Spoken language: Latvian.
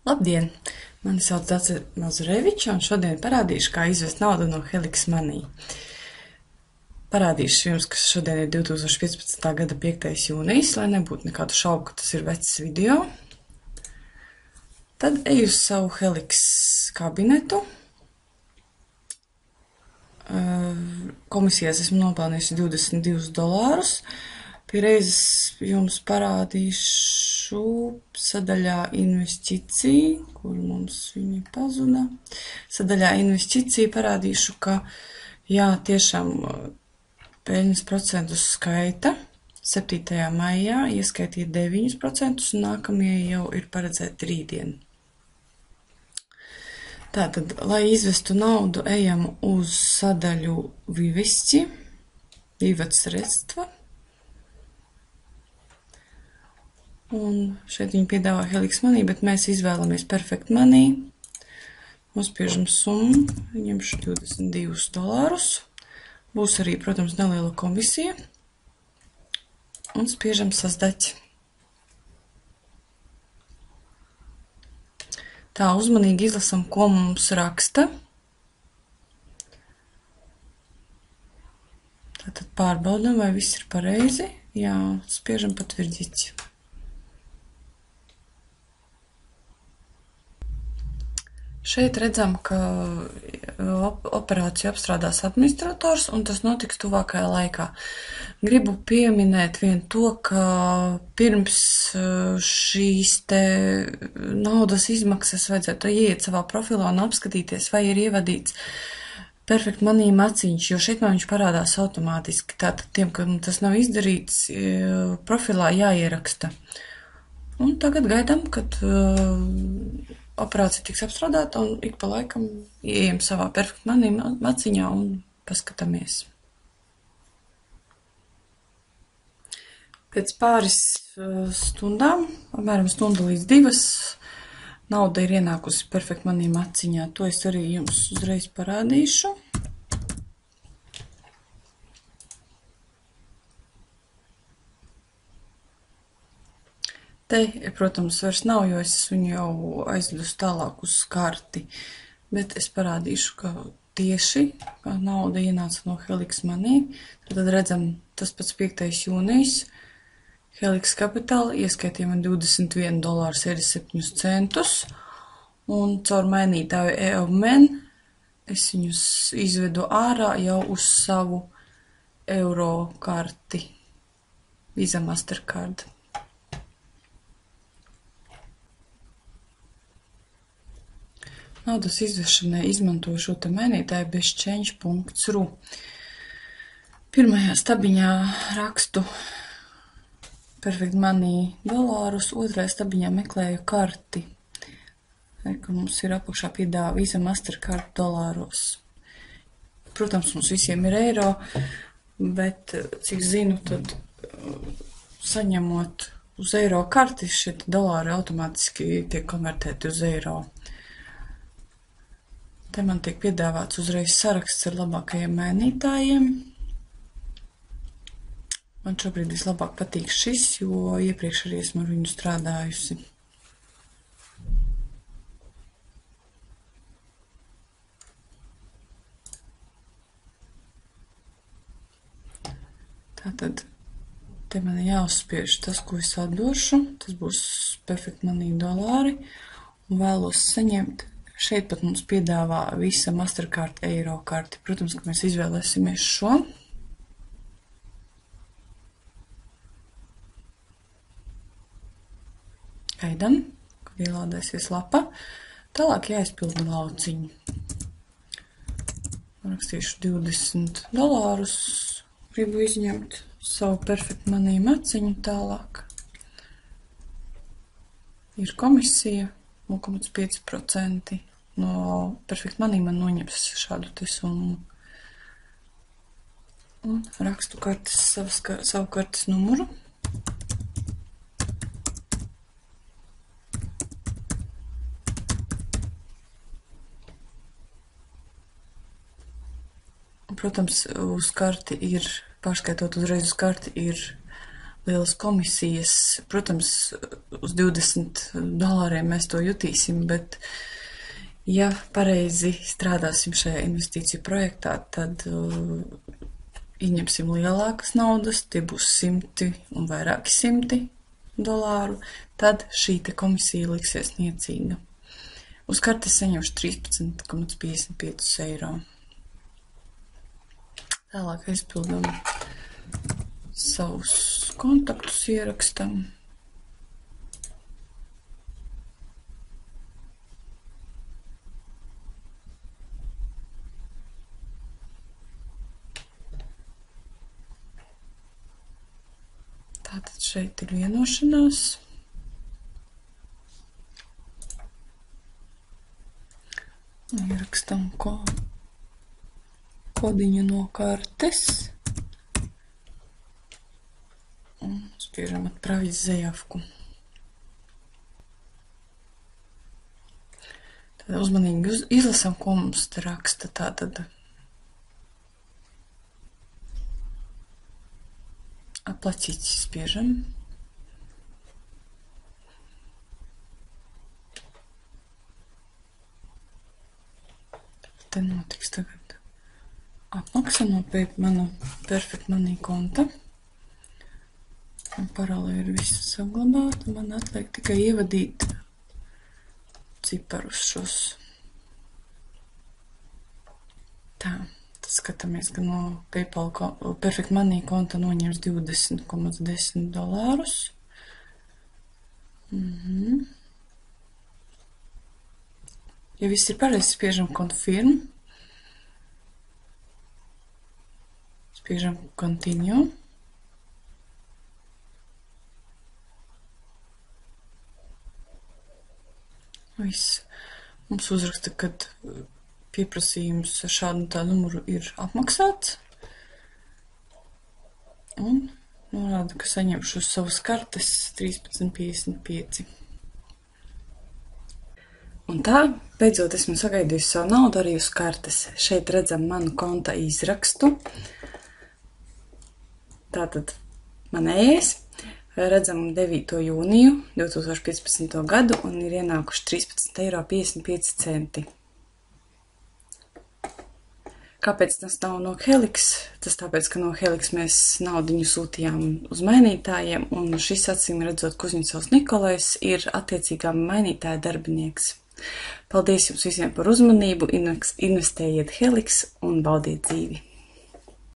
Labdien! Mani sauc Dace Mazureviča, un šodien parādīšu, kā izvest naudu no Helix Money. Parādīšu jums, ka šodien ir 2015. gada 5. jūnijas, lai nebūtu nekādu šaubu, ka tas ir vecs video. Tad eju uz savu Helix kabinetu. Komisijās esmu nopelnījusi $22. Piereizes jums parādīšu sadaļā investīcija, kur mums viņa pazuda. Sadaļā investīcija parādīšu, ka jā, tiešām peļņas procentus skaita. 7. maijā ieskaitīja 9%, un nākamie jau ir paredzēti rītdien. Tātad, lai izvestu naudu, ejam uz sadaļu Vivesti, Vivats sredstva. Un šeit viņi piedāvā Helix Money, bet mēs izvēlamies Perfect Money. Nospiežam summu, ņemšu $22. Būs arī, protams, neliela komisija. Un spiežam sasdать. Tā, uzmanīgi izlasam, ko mums raksta. Tātad pārbaudam, vai viss ir pareizi. Jā, spiežam patvrdīt. Šeit redzam, ka operāciju apstrādās administrators, un tas notiks tuvākajā laikā. Gribu pieminēt vien to, ka pirms šīs te naudas izmaksas vajadzētu ieiet savā profilā un apskatīties, vai ir ievadīts Perfect Money maciņš, jo šeit man viņš parādās automātiski. Tātad tiem, kam tas nav izdarīts, profilā jāieraksta. Un tagad gaidām, kad operācija tiks apstrādāta, un ik pa laikam ieejam savā Perfect Money maciņā un paskatāmies. Pēc pāris stundām, apmēram stunda līdz 2, nauda ir ienākusi Perfect Money maciņā. To es arī jums uzreiz parādīšu. Te, protams, vairs nav, jo es viņu jau aizvedu tālāk uz karti, bet es parādīšu, ka tieši kā nauda ienāca no Helix Money. Tad redzam, tas pats 5. jūnijas. Helix Capital ieskaitīja man $21,67, un caur mainītāju EOMen es viņus izvedu ārā jau uz savu eiro karti, Visa Mastercard. Naudas izvešanai izmantoju šo te mainītāju bezchange.ru. Pirmajā stabiņā rakstu Perfect Money dolārus, otrajā stabiņā meklēju karti, ka mums ir apakšā piedāvā Visa Mastercard dolāros. Protams, mums visiem ir eiro, bet, cik zinu, tad saņemot uz eiro karti, šie dolāri automātiski tiek konvertēti uz eiro. Te man tiek piedāvāts uzreiz saraksts ar labākajiem mainītājiem. Man šobrīd vislabāk patīk šis, jo iepriekš arī esmu ar viņu strādājusi. Tātad, te man jāuzspiež tas, ko es atdošu. Tas būs Perfect Money dolāri. Un vēlos saņemt. Šeit pat mums piedāvā Visa Mastercard eiro karti. Protams, ka mēs izvēlēsimies šo. Gaidam, kad ielādēsies lapa. Tālāk jāizpilda lauciņu. Rakstīšu $20. Gribu izņemt savu Perfect Money maciņu tālāk. Ir komisija 0,5%. No Perfect Money man noņems šādu te summu. Un rakstu savu kartes numuru. Un, protams, uz karti ir, pārskaitot uzreiz uz karti, ir lielas komisijas. Protams, uz $20 mēs to jutīsim, bet ja pareizi strādāsim šajā investīciju projektā, tad ieņemsim lielākas naudas, tie būs $100 un vairāki $100, tad šī te komisija liksies niecīga. Uz kartes saņemšu 13,55 eiro. Tālāk aizpildam savus kontaktus, ierakstam. Tātad šeit ir vienošanās. Ierakstam kodiņu no kartes. Un spiežam atpravīt zaļavku. Tad uzmanīgi izlasam, ko mums te raksta. Tātad aplacīti spiežam. Te notiks tagad apmaksa no mana Perfect Money konta. Un paralēli ir visu saglabāt. Man atliek tikai ievadīt ciparus šos. Tā, tad skatāmies, ka no PayPal Perfect Money konta noņems $20,10. Ja viss ir pareizi, spiežam Confirm. Spiežam Continue. Viss. Mums uzraksta, ka pieprasījums ar šādu un tādu numuru ir apmaksāts. Un norāda, ka saņemšu uz savas kartes 13,55. Un tā, beidzot esmu sagaidījusi savu naudu arī uz kartes. Šeit redzam manu konta izrakstu. Tātad manējais. Redzam 9. jūniju 2015. gadu un ir ienākuši 13,55 eiro. Kāpēc tas nav no Helix? Tas tāpēc, ka no Helix mēs naudiņu sūtījām uz mainītājiem, un šis acīm redzot Kuzņicovs Nikolais ir attiecīgā mainītāja darbinieks. Paldies jums visiem par uzmanību, investējiet Helix un baudiet dzīvi!